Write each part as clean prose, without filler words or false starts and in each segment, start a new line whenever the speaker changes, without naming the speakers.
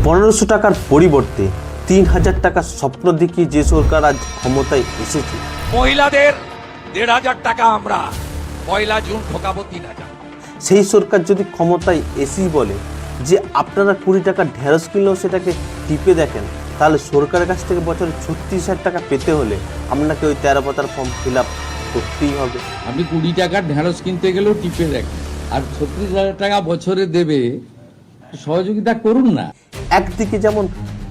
1500 টাকার পরিবর্তে 3000 টাকার স্বপ্ন দেখিয়ে যে সরকার আজ ক্ষমতায় এসেছে,
মহিলাদের 1500 টাকা আমরা 1 জুন ঠকাবো 3000।
সেই সরকার যদি ক্ষমতায় এসেই বলে যে আপনারা 20 টাকা ঢেঁড়স কিনলেও সেটাকে টিপে দেখেন, তাহলে সরকারের কাছ থেকে বছরে 36,000 টাকা পেতে হলে আপনাকে ওই 13 পাতার ফর্ম ফিল আপ করতেই হবে।
আপনি 20 টাকার ঢেঁড়স কিনতে গেলেও টিপে দেখেন, আর 36,000 টাকা বছরে দেবে, সহযোগিতা করুন না।
একদিকে যেমন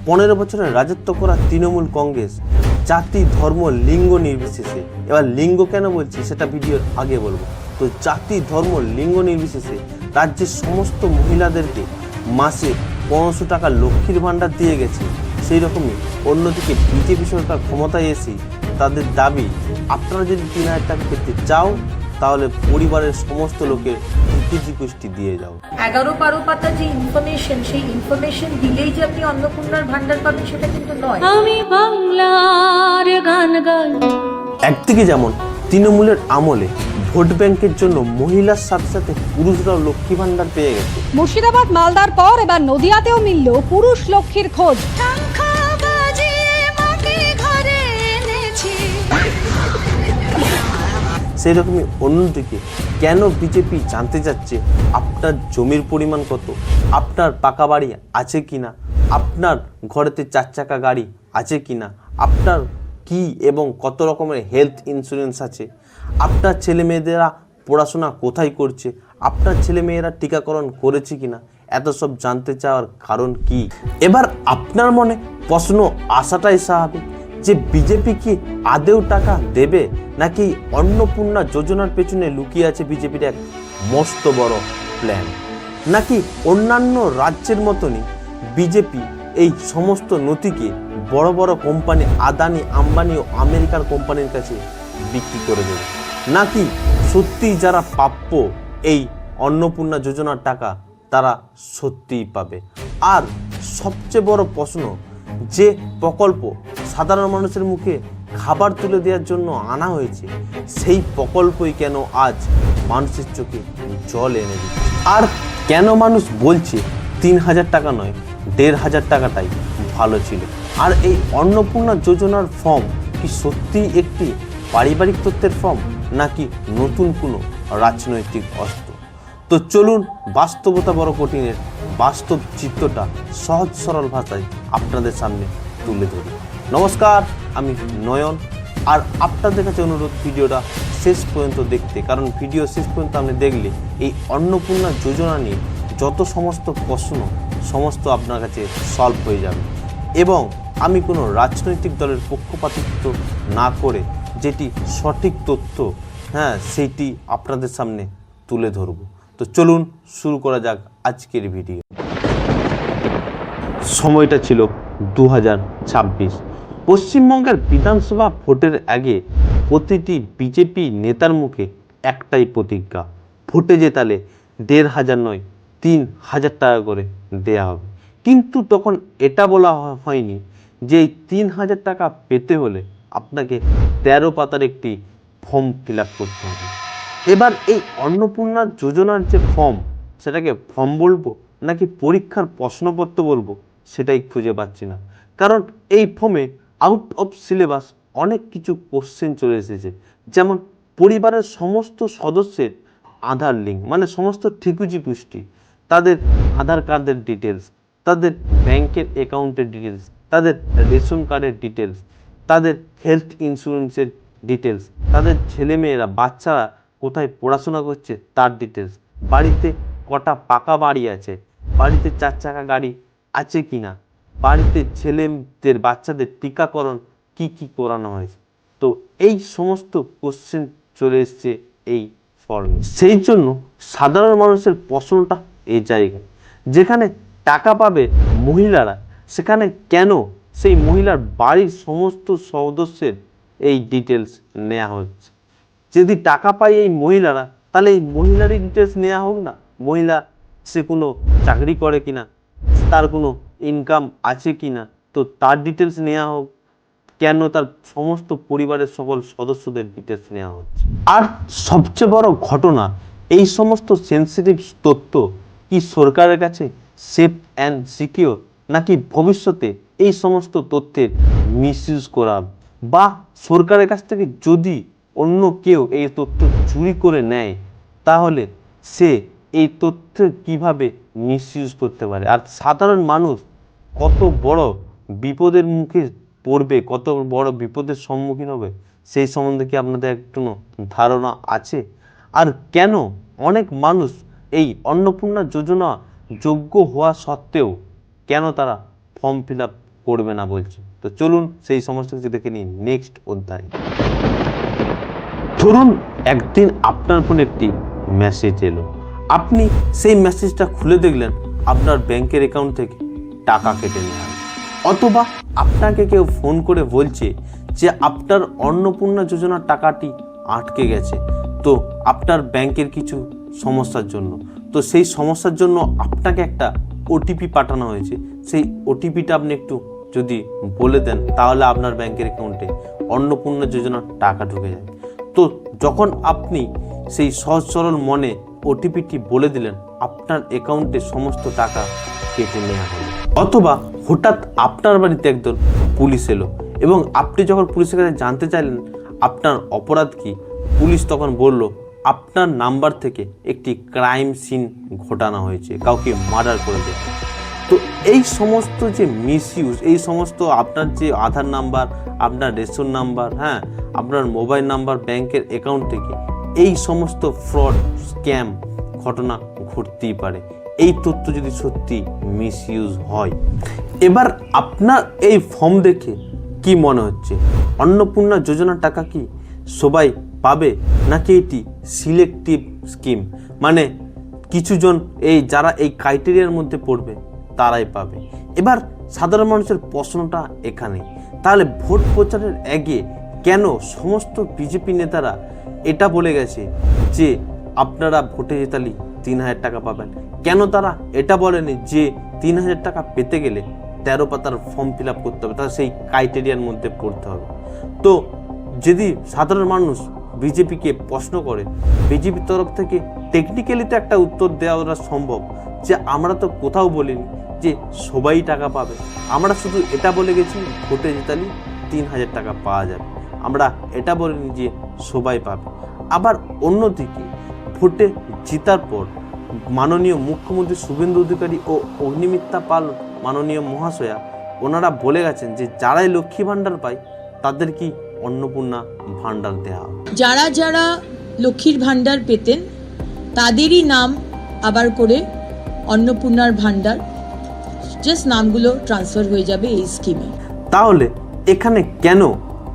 15 বছরের রাজত্ব করা তৃণমূল কংগ্রেস জাতি ধর্ম লিঙ্গ নির্বিশেষে, এবার লিঙ্গ কেন বলছি সেটা ভিডিওর আগে বলবো, তো জাতি ধর্ম লিঙ্গ নির্বিশেষে রাজ্যের সমস্ত মহিলাদেরকে মাসে 1500 টাকা লক্ষ্মীর ভাণ্ডার দিয়ে গেছে। সেই রকমই অন্যদিকে বিজেপি সরকার ক্ষমতায় এসে তাদের দাবি, আপনারা যদি 3000 টাকা পেতে চাও তাহলে পরিবারের সমস্ত লোকের ইপিজি গোষ্ঠী দিয়ে যাও।
11-12 পাতা যে ইনফরমেশন, সেই ইনফরমেশন দিলেই যে আপনি অন্নপূর্ণার ভান্ডার পাবেন সেটা কিন্তু নয়।
আমি বাংলার গান গাই।
একদিকে যেমন তৃণমূলের আমলে ভোট ব্যাংকের জন্য মহিলার সাথে সাথে পুরুষরাও লক্ষ্মী ভাণ্ডার পেয়ে গেছে।
মুর্শিদাবাদ মালদার পর এবার নদিয়াতেও মিলল পুরুষ লক্ষ্মীর খোঁজ।
সেই রকমই অন্যদিকে কেন বিজেপি জানতে চাচ্ছে আপনার জমির পরিমাণ কত, আপনার পাকা বাড়ি আছে কিনা, আপনার ঘরেতে 4 চাকা গাড়ি আছে কিনা, আপনার কি এবং কত রকমের হেলথ ইন্স্যুরেন্স আছে, আপনার ছেলে মেয়েদেরা পড়াশোনা কোথায় করছে, আপনার ছেলে মেয়েরা টিকাকরণ করেছে কিনা, এত সব জানতে চাওয়ার কারণ কি? এবার আপনার মনে প্রশ্ন আসাটাই স্বাভাবিক যে বিজেপি কি আদেও টাকা দেবে, নাকি অন্নপূর্ণা যোজনার পেছনে লুকিয়ে আছে বিজেপির এক মস্ত বড় প্ল্যান, নাকি অন্যান্য রাজ্যের মতনই বিজেপি এই সমস্ত নথিকে বড় বড় কোম্পানি আদানি আম্বানি ও আমেরিকার কোম্পানির কাছে বিক্রি করে দেবে, নাকি সত্যি যারা প্রাপ্য এই অন্নপূর্ণা যোজনার টাকা তারা সত্যিই পাবে। আর সবচেয়ে বড় প্রশ্ন, যে প্রকল্প সাধারণ মানুষের মুখে খাবার তুলে দেওয়ার জন্য আনা হয়েছে, সেই প্রকল্পই কেন আজ মানুষের চোখে জল এনে দিচ্ছে? আর কেন মানুষ বলছে 3000 টাকা নয় 1500 টাকাটাই ভালো ছিল? আর এই অন্নপূর্ণা যোজনার ফর্ম কি সত্যিই একটি পারিবারিক তথ্যের ফর্ম, নাকি নতুন কোনো রাজনৈতিক অস্ত্র? তো চলুন বাস্তবতা বড় কঠিনের বাস্তব চিত্রটা সহজ সরল ভাষায় আপনাদের সামনে তুলে ধরি। নমস্কার, আমি নয়ন, আর আপনাদের কাছে অনুরোধ ভিডিওটা শেষ পর্যন্ত দেখতে, কারণ ভিডিও শেষ পর্যন্ত আপনি দেখলে এই অন্নপূর্ণা যোজনা নিয়ে যত সমস্ত প্রশ্ন সমস্ত আপনার কাছে সলভ হয়ে যাবে, এবং আমি কোনো রাজনৈতিক দলের পক্ষপাতিত্ব না করে যেটি সঠিক তথ্য সেইটি আপনাদের সামনে তুলে ধরব। তো চলুন শুরু করা যাক আজকের ভিডিও। সময়টা ছিল 2026। পশ্চিমবঙ্গের বিধানসভা ভোটের আগে প্রতিটি বিজেপি নেতার মুখে একটাই প্রতিজ্ঞা, ভোটে জেতালে 1500 নয় 3000 টাকা করে দেয়া হবে। কিন্তু তখন এটা বলা হয়নি যে এই 3000 টাকা পেতে হলে আপনাকে 13 পাতার একটি ফর্ম ফিল আপ করতে হবে। এবার এই অন্নপূর্ণা যোজনার যে ফর্ম, সেটাকে ফর্ম বলবো নাকি পরীক্ষার প্রশ্নপত্র বলবো সেটাই খুঁজে পাচ্ছি না। কারণ এই ফর্মে আউট অফ সিলেবাস অনেক কিছু কোশ্চেন চলে এসেছে, যেমন পরিবারের সমস্ত সদস্যের আধার লিঙ্ক, মানে সমস্ত ঠিকুজি পুষ্টি, তাদের আধার কার্ডের ডিটেলস, তাদের ব্যাংকের অ্যাকাউন্টের ডিটেলস, তাদের রেশন কার্ডের ডিটেলস, তাদের হেলথ ইন্স্যুরেন্সের ডিটেলস, তাদের ছেলেমেয়েরা বাচ্চারা কোথায় পড়াশোনা করছে তার ডিটেলস, বাড়িতে কটা পাকা বাড়ি আছে, বাড়িতে 4 চাকা গাড়ি আছে কিনা, বাড়িতে ছেলেদের বাচ্চাদের টিকাকরণ কি কি করানো হয়েছে। তো এই সমস্ত কোশ্চেন চলে এসছে এই ফর্মে। সেই জন্য সাধারণ মানুষের প্রশ্নটা এই জায়গায়, যেখানে টাকা পাবে মহিলারা, সেখানে কেন সেই মহিলার বাড়ির সমস্ত সদস্যের এই ডিটেলস নেওয়া হচ্ছে? যদি টাকা পায় এই মহিলারা, তাহলে এই মহিলারই ডিটেলস নেওয়া হোক না। মহিলা সে কোনো চাকরি করে কিনা, তার কোনো ইনকাম আছে কিনা, তো তার ডিটেলস নেওয়া হোক। কেন তার সমস্ত পরিবারের সকল সদস্যদের ডিটেলস নেওয়া হচ্ছে? আর সবচেয়ে বড় ঘটনা, এই সমস্ত সেন্সিটিভ তথ্য কি সরকারের কাছে সেফ অ্যান্ড সিকিউর? নাকি ভবিষ্যতে এই সমস্ত তথ্যের মিসইউজ করা হবে? বা সরকারের কাছ থেকে যদি অন্য কেউ এই তথ্য চুরি করে নেয় তাহলে সে এই তথ্য কিভাবে মিসইউজ করতে পারে, আর সাধারণ মানুষ কত বড় বিপদের মুখে পড়বে, কত বড় বিপদের সম্মুখীন হবে, সেই সম্বন্ধে কি আপনাদের একটু ধারণা আছে? আর কেন অনেক মানুষ এই অন্নপূর্ণা যোজনা যোগ্য হওয়া সত্ত্বেও কেন তারা ফর্ম ফিল আপ করবে না বলছে? তো চলুন সেই সমস্ত কিছু দেখে নিই নেক্সট অধ্যায়। ধরুন একদিন আপনার ফোনে একটি মেসেজ এলো, আপনি সেই মেসেজটা খুলে দেখলেন আপনার ব্যাংকের অ্যাকাউন্ট থেকে টাকা কেটে নেওয়া হলো। অথবা আপনাকে কেউ ফোন করে বলছে যে আপনার অন্নপূর্ণা যোজনার টাকাটি আটকে গেছে, তো আপনার ব্যাংকের কিছু সমস্যার জন্য, তো সেই সমস্যার জন্য আপনাকে একটা ওটিপি পাঠানো হয়েছে, সেই ওটিপিটা আপনি একটু যদি বলে দেন তাহলে আপনার ব্যাংকের অ্যাকাউন্টে অন্নপূর্ণা যোজনার টাকা ঢুকে যায়। তো যখন আপনি সেই সহজ সরল মনে ওটিপিটি বলে দিলেন, আপনার অ্যাকাউন্টে সমস্ত টাকা কেটে নেওয়া হলো। অথবা হঠাৎ আপনার বাড়িতে একজন পুলিশ এলো এবং আপনি যখন পুলিশের কাছে জানতে চাইলেন আপনার অপরাধ কি, পুলিশ তখন বলল আপনার নাম্বার থেকে একটি ক্রাইম সিন ঘটানো হয়েছে, কাউকে মার্ডার করে দেওয়া। তো এই সমস্ত যে মিসইউজ, এই সমস্ত আপনার যে আধার নাম্বার, আপনার রেশন নাম্বার, হ্যাঁ, আপনার মোবাইল নাম্বার, ব্যাংকের অ্যাকাউন্ট থেকে এই সমস্ত ফ্রড স্ক্যাম ঘটনা ঘটতেই পারে এই তথ্য যদি সত্যি মিসইউজ হয়। এবার আপনার এই ফর্ম দেখে কি মনে হচ্ছে, অন্নপূর্ণা যোজনার টাকা কি সবাই পাবে, নাকি এটি সিলেক্টিভ স্কিম, মানে কিছুজন এই যারা এই ক্রাইটেরিয়ার মধ্যে পড়বে তারাই পাবে? এবার সাধারণ মানুষের প্রশ্নটা এখানে, তাহলে ভোট প্রচারের আগে কেন সমস্ত বিজেপি নেতারা এটা বলে গেছে যে আপনারা ভোটে জেতালি 3,000 টাকা পাবেন? কেন তারা এটা বলেনি যে 3,000 টাকা পেতে গেলে 13 পাতার ফর্ম ফিল আপ করতে হবে, তারা সেই ক্রাইটেরিয়ার মধ্যে পড়তে হবে? তো যদি সাধারণ মানুষ বিজেপিকে প্রশ্ন করে, বিজেপির তরফ থেকে টেকনিক্যালি তো একটা উত্তর দেওয়া সম্ভব যে আমরা তো কোথাও বলিনি যে সবাই টাকা পাবে, আমরা শুধু এটা বলে গেছি ভোটে জেতালি 3,000 টাকা পাওয়া যাবে, আমরা এটা বলিনি যে সবাই পাবে। আবার অন্যদিকে ভোটে জেতার পর মাননীয় মুখ্যমন্ত্রী শুভেন্দু অধিকারী ও অগ্নিমিত্রা পাল মাননীয় মহাশয়া ওনারা বলে গেছেন যে যারাই লক্ষ্মী ভাণ্ডার পায় তাদের কি অন্নপূর্ণা ভাণ্ডার দেওয়া হবে।
যারা যারা লক্ষ্মীর ভাণ্ডার পেতেন তাদেরই নাম আবার করে অন্নপূর্ণার ভাণ্ডার, জাস্ট নামগুলো ট্রান্সফার হয়ে যাবে এই স্কিমে।
তাহলে এখানে কেন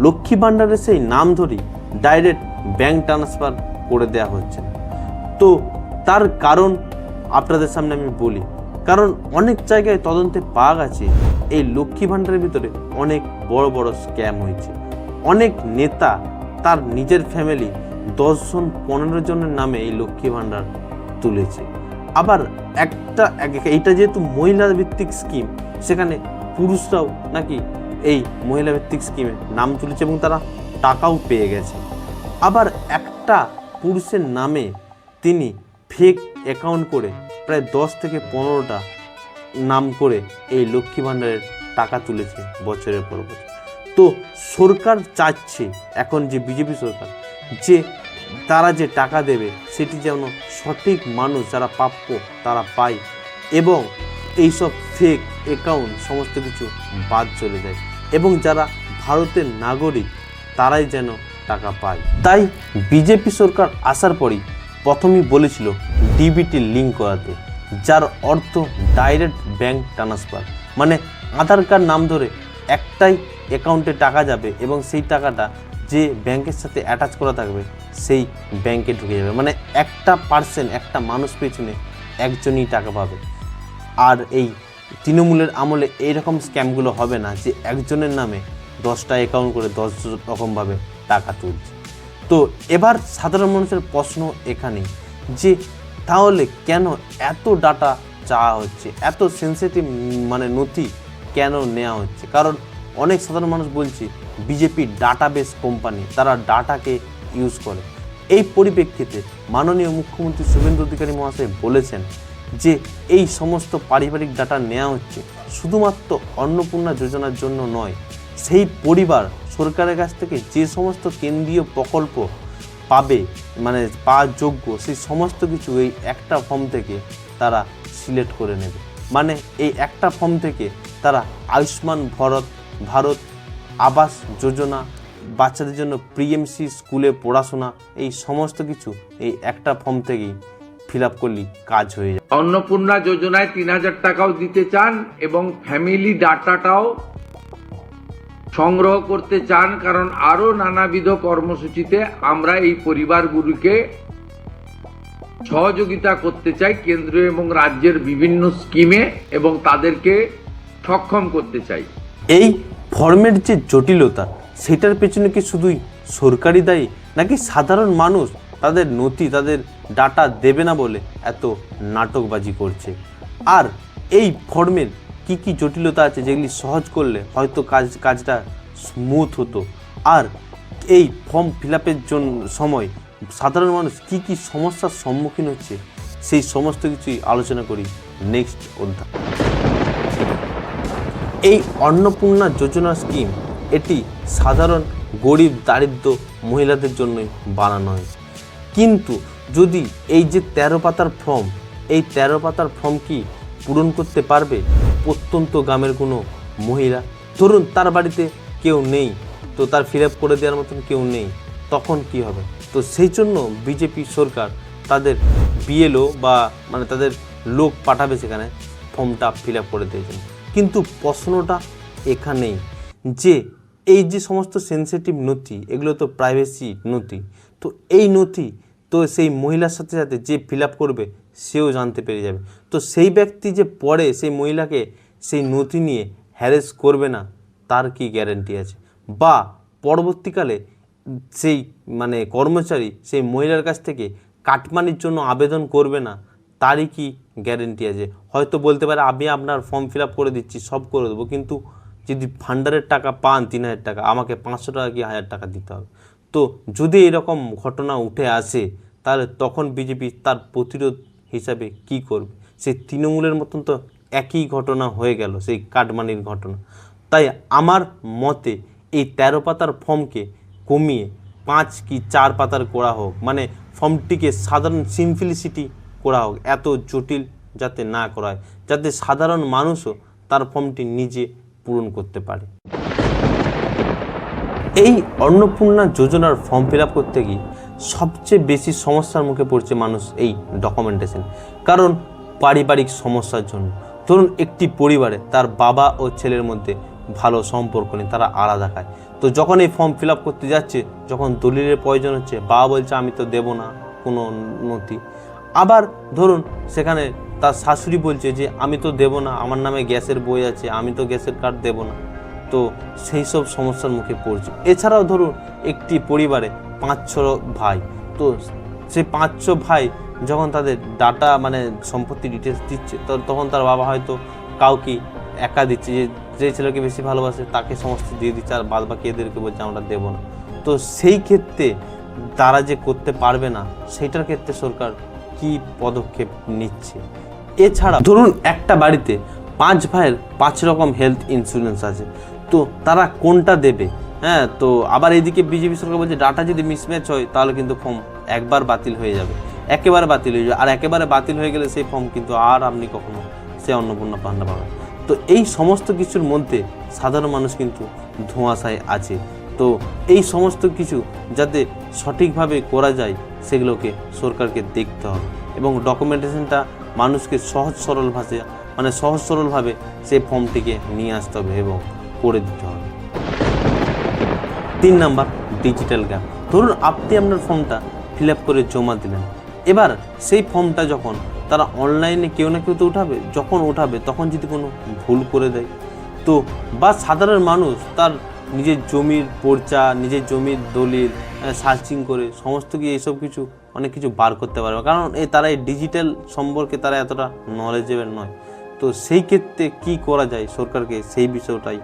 লক্ষ্মী ভাণ্ডারের সেই নাম ধরি ডাইরেক্ট ব্যাংক ট্রান্সফার করে দেওয়া হচ্ছে না? তো তার কারণ আপনাদের সামনে আমি বলি, কারণ অনেক জায়গায় তদন্তে পাওয়া গেছে এই লক্ষ্মী ভাণ্ডারের ভিতরে অনেক বড় বড় স্ক্যাম হয়েছে। অনেক নেতা তার নিজের ফ্যামিলি 10 জন 15 জনের নামে এই লক্ষ্মী ভাণ্ডার তুলেছে। আবার এইটা যেহেতু মহিলা ভিত্তিক স্কিম, সেখানে পুরুষরাও নাকি এই মহিলা ভিত্তিক স্কিমে নাম তুলেছে এবং তারা টাকাও পেয়ে গেছে। আবার একটা পুরুষের নামে তিনি ফেক অ্যাকাউন্ট করে প্রায় 10 থেকে 15টা নাম করে এই লক্ষ্মী ভাণ্ডারের টাকা তুলেছে বছরের পর বছর। তো সরকার চাচ্ছে এখন যে বিজেপি সরকার যে তারা যে টাকা দেবে সেটি যেন সঠিক মানুষ যারা প্রাপ্য তারা পায় এবং এইসব ফেক অ্যাকাউন্ট সমস্ত কিছু বাদ চলে যায় এবং যারা ভারতের নাগরিক তারাই যেন টাকা পায়। তাই বিজেপি সরকার আসার পরই প্রথমেই বলেছিল ডিবিটি লিঙ্ক করাতে, যার অর্থ ডাইরেক্ট ব্যাংক ট্রান্সফার, মানে আধার কার্ড নাম ধরে একটাই অ্যাকাউন্টে টাকা যাবে এবং সেই টাকাটা যে ব্যাংকের সাথে অ্যাটাচ করা থাকবে সেই ব্যাংকে ঢুকে যাবে, মানে একটা পার্সেন্ট একটা মানুষ পেছনে একজনই টাকা পাবে। আর এই তৃণমূলের আমলে এইরকম স্ক্যামগুলো হবে না যে একজনের নামে 10টা অ্যাকাউন্ট করে 10 রকমভাবে টাকা তুলছে। তো এবার সাধারণ মানুষের প্রশ্ন এখানে যে তাহলে কেন এত ডাটা চাওয়া হচ্ছে, এত সেন্সিটিভ মানে নথি কেন নেওয়া হচ্ছে? কারণ অনেক সাধারণ মানুষ বলছে বিজেপি ডাটাবেস কোম্পানি, তারা ডাটাকে ইউজ করে। এই পরিপ্রেক্ষিতে মাননীয় মুখ্যমন্ত্রী শুভেন্দু অধিকারী মহাশয় বলেছেন যে এই সমস্ত পারিবারিক ডাটা নেওয়া হচ্ছে শুধুমাত্র অন্নপূর্ণা যোজনার জন্য নয়, সেই পরিবার সরকারের কাছ থেকে যে সমস্ত কেন্দ্রীয় প্রকল্প পাবে মানে পাওয়ার যোগ্য সেই সমস্ত কিছু এই একটা ফর্ম থেকে তারা সিলেক্ট করে নেবে। মানে এই একটা ফর্ম থেকে তারা আয়ুষ্মান ভারত আবাস যোজনা, বাচ্চাদের জন্য প্রিএমসি স্কুলে পড়াশোনা, এই সমস্ত কিছু এই একটা ফর্ম থেকেই ফিল আপ করলেই কাজ হয়ে যায়।
অন্নপূর্ণা যোজনায় ৩,০০০ টাকাও দিতে চান এবং ফ্যামিলি ডাটাটাও সংগ্রহ করতে চান, কারণ আরো নানাবিধ কর্মসূচিতে আমরা এই পরিবারগুলিকে সহযোগিতা করতে চাই কেন্দ্র এবং রাজ্যের বিভিন্ন স্কিমে এবং তাদেরকে সক্ষম করতে চাই।
এই ফর্মের যে জটিলতা সেটার পেছনে কি শুধুই সরকারি দায়ী, নাকি সাধারণ মানুষ তাদের নথি তাদের ডাটা দেবে না বলে এত নাটকবাজি করছে? আর এই ফর্মের কি কি জটিলতা আছে যেগুলি সহজ করলে হয়তো কাজটা স্মুথ হতো? আর এই ফর্ম ফিল আপের সময় সাধারণ মানুষ কি কি সমস্যার সম্মুখীন হচ্ছে সেই সমস্ত কিছুই আলোচনা করি নেক্সট অধ্যায়। এই অন্নপূর্ণা যোজনা স্কিম এটি সাধারণ গরিব দারিদ্র মহিলাদের জন্যই বানানো হয়েছে। কিন্তু যদি এই যে 13 পাতার ফর্ম, এই 13 পাতার ফর্ম কি পূরণ করতে পারবে প্রত্যন্ত গ্রামের কোনো মহিলা? ধরুন তার বাড়িতে কেউ নেই, তো তার ফিল আপ করে দেওয়ার মতন কেউ নেই, তখন কি হবে? তো সেই জন্য বিজেপি সরকার তাদের বিএলও বা মানে তাদের লোক পাঠাবে সেখানে ফর্মটা ফিল আপ করে দিয়েছেন। কিন্তু প্রশ্নটা এখানেই যে এই যে সমস্ত সেন্সিটিভ নথি এগুলো তো প্রাইভেসি নথি, তো এই নথি তো সেই মহিলার সাথে সাথে যে ফিল আপ করবে সেও জানতে পেরে যাবে। তো সেই ব্যক্তি যে পরে সেই মহিলাকে সেই নথি নিয়ে হ্যারেস করবে না তার কি গ্যারান্টি আছে? বা পরবর্তীকালে সেই মানে কর্মচারী সেই মহিলার কাছ থেকে কাটমানির জন্য আবেদন করবে না তারই কি গ্যারেন্টি আছে? হয়তো বলতে পারে আমি আপনার ফর্ম ফিল আপ করে দিচ্ছি, সব করে দেবো, কিন্তু যদি ফান্ডারের টাকা পান 3,000 টাকা, আমাকে 500 টাকা কি 1000 টাকা দিতে হবে। তো যদি এরকম ঘটনা উঠে আসে তাহলে তখন বিজেপি তার প্রতিরোধ হিসাবে কি করবে? সেই তৃণমূলের মতন তো একই ঘটনা হয়ে গেল, সেই কাটমানির ঘটনা। তাই আমার মতে এই 13 পাতার ফর্মকে কমিয়ে 5 কি 4 পাতার করা হোক, মানে ফর্মটিকে সাধারণ সিম্পলিসিটি করা হোক, এত জটিল যাতে না করা হয়, যাতে সাধারণ মানুষও তার ফর্মটি নিজে পূরণ করতে পারে। এই অন্নপূর্ণা যোজনার ফর্ম ফিল আপ করতে গিয়ে সবচেয়ে বেশি সমস্যার মুখে পড়ছে মানুষ এই ডকুমেন্টেশন, কারণ পারিবারিক সমস্যার জন্য। ধরুন একটি পরিবারে তার বাবা ও ছেলের মধ্যে ভালো সম্পর্ক নেই, তারা আলাদা খায়। তো যখন এই ফর্ম ফিল আপ করতে যাচ্ছে, যখন দলিলের প্রয়োজন হচ্ছে, বাবা বলছে আমি তো দেবো না কোনো নথি। আবার ধরুন সেখানে তার শাশুড়ি বলছে যে আমি তো দেবো না, আমার নামে গ্যাসের বই আছে, আমি তো গ্যাসের কার্ড দেবো না। তো সেই সব সমস্যার মুখে পড়ছে। এছাড়াও ধরুন একটি পরিবারে 5-6 ভাই, তো সেই 5-6 ভাই যখন তাদের ডাটা মানে সম্পত্তি ডিটেলস দিচ্ছে, তখন তার বাবা হয়তো কাউকে একা দিচ্ছে, যে ছেলেকে বেশি ভালোবাসে তাকে সমস্ত দিয়ে দিচ্ছে, আর বাদ বাকি এদেরকে বলছে আমরা দেবো না। তো সেই ক্ষেত্রে তারা যে করতে পারবে না, সেইটার ক্ষেত্রে সরকার কি পদক্ষেপ নিচ্ছে? এছাড়া ধরুন একটা বাড়িতে 5 ভাইয়ের 5 রকম হেলথ ইন্স্যুরেন্স আছে, তো তারা কোনটা দেবে? হ্যাঁ, তো আবার এইদিকে বিজেপি সরকার বলছে ডাটা যদি মিসম্যাচ হয় তাহলে কিন্তু ফর্ম একবার বাতিল হয়ে যাবে, একেবারে বাতিল হয়ে যাবে, আর একেবারে বাতিল হয়ে গেলে সেই ফর্ম কিন্তু আর আপনি কখনো সে অন্নপূর্ণা ভান্ডার পাবেন। তো এই সমস্ত কিছুর মধ্যে সাধারণ মানুষ কিন্তু ধোঁয়াশায় আছে। তো এই সমস্ত কিছু যাতে সঠিকভাবে করা যায় সেগুলোকে সরকারকে দেখতে হবে এবং ডকুমেন্টেশনটা মানুষকে সহজ সরলভাবে সেই ফর্মটিকে নিয়ে আসতে হবে এবং করে দিতে হবে। 3 নাম্বার ডিজিটাল গ্যাপ। ধরুন আপনি আপনার ফর্মটা ফিল আপ করে জমা দিলেন, এবার সেই ফর্মটা যখন তারা অনলাইনে কেউ না কেউ তো উঠাবে, যখন উঠাবে তখন যদি কোনো ভুল করে দেয়, তো বা সাধারণ মানুষ তার নিজের জমির পর্চা, নিজের জমির দলিল সার্চিং করে সমস্ত কি এইসব কিছু অনেক কিছু বার করতে পারবে, কারণ তারা এই ডিজিটাল সম্পর্কে তারা এতটা নলেজেবল নয়। তো সেই ক্ষেত্রে কি করা যায় সরকারকে সেই বিষয়টাই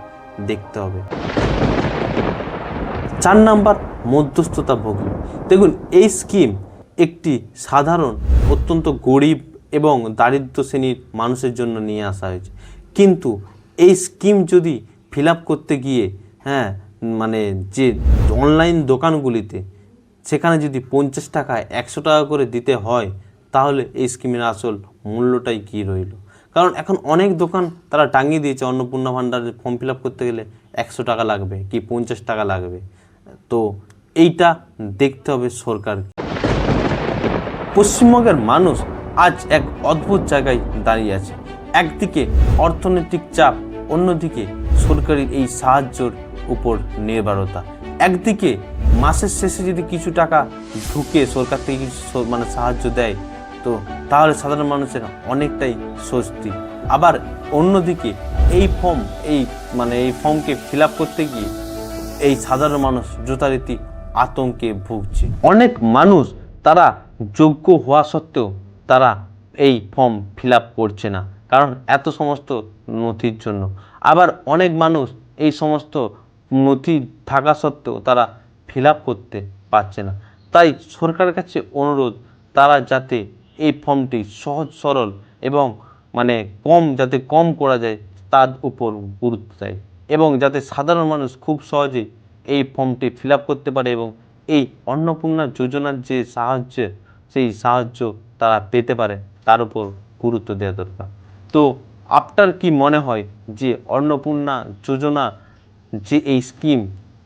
দেখতে হবে। 4 নাম্বার মধ্যস্থতা ভোগী। দেখুন এই স্কিম একটি সাধারণ অত্যন্ত গরিব এবং দারিদ্র শ্রেণীর মানুষের জন্য নিয়ে আসা হয়েছে। কিন্তু এই স্কিম যদি ফিল আপ করতে গিয়ে মানে যে অনলাইন দোকানগুলিতে সেখানে যদি 50 টাকা 100 টাকা করে দিতে হয়, তাহলে এই স্কিমের আসল মূল্যটাই কী রইল? কারণ এখন অনেক দোকান তারা টাঙিয়ে দিয়েছে অন্নপূর্ণা ভাণ্ডারের ফর্ম ফিল আপ করতে গেলে 100 টাকা লাগবে কি 50 টাকা লাগবে। তো এইটা দেখতে হবে সরকার। পশ্চিমবঙ্গের মানুষ আজ এক অদ্ভুত জায়গায় দাঁড়িয়ে আছে। একদিকে অর্থনৈতিক চাপ, অন্যদিকে সরকারি এই সাহায্যর উপর নির্ভরতা। একদিকে মাসের শেষে যদি কিছু টাকা ঢুকে সরকার থেকে কিছু মানে সাহায্য দেয়, তো তাহলে সাধারণ মানুষের অনেকটাই স্বস্তি। আবার অন্যদিকে এই ফর্মকে ফিল আপ করতে গিয়ে এই সাধারণ মানুষ যথারীতি আতঙ্কে ভুগছে। অনেক মানুষ তারা যোগ্য হওয়া সত্ত্বেও তারা এই ফর্ম ফিল আপ করছে না, কারণ এত সমস্ত নথির জন্য। আবার অনেক মানুষ এই সমস্ত নথি থাকা সত্ত্বেও তারা ফিল আপ করতে পারছে না। তাই সরকারের কাছে অনুরোধ, তারা যাতে এই ফর্মটি সহজ সরল এবং যাতে কম করা যায় তার উপর গুরুত্ব দেয়, এবং যাতে সাধারণ মানুষ খুব সহজেই এই ফর্মটি ফিল আপ করতে পারে এবং এই অন্নপূর্ণা যোজনার যে সাহায্য, সেই সাহায্য তারা পেতে পারে, তার উপর গুরুত্ব দেওয়া দরকার। তো আপনার কি মনে হয় যে অন্নপূর্ণা যোজনা যে এই স্কিম,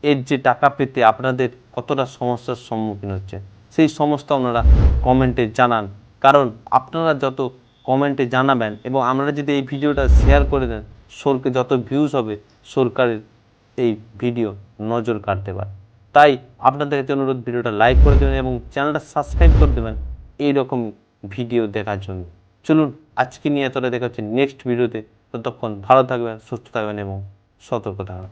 এর যে টাকা পেতে আপনাদের কতটা সমস্যার সম্মুখীন হচ্ছে? সেই সমস্ত আপনারা কমেন্টে জানান, কারণ আপনারা যত কমেন্টে জানাবেন এবং আমরা যদি এই ভিডিওটা শেয়ার করে দেন, যত ভিউজ হবে সরকারের এই ভিডিও নজর কাটতে পারে। তাই আপনাদের কাছে অনুরোধ, ভিডিওটা লাইক করে দেবেন এবং চ্যানেলটা সাবস্ক্রাইব করে দেবেন এইরকম ভিডিও দেখার জন্য। চলুন আজকে নিয়ে এতটা দেখা হচ্ছে নেক্সট ভিডিওতে। ততক্ষণ ভালো থাকবেন, সুস্থ থাকবেন এবং সতর্ক থাকবেন।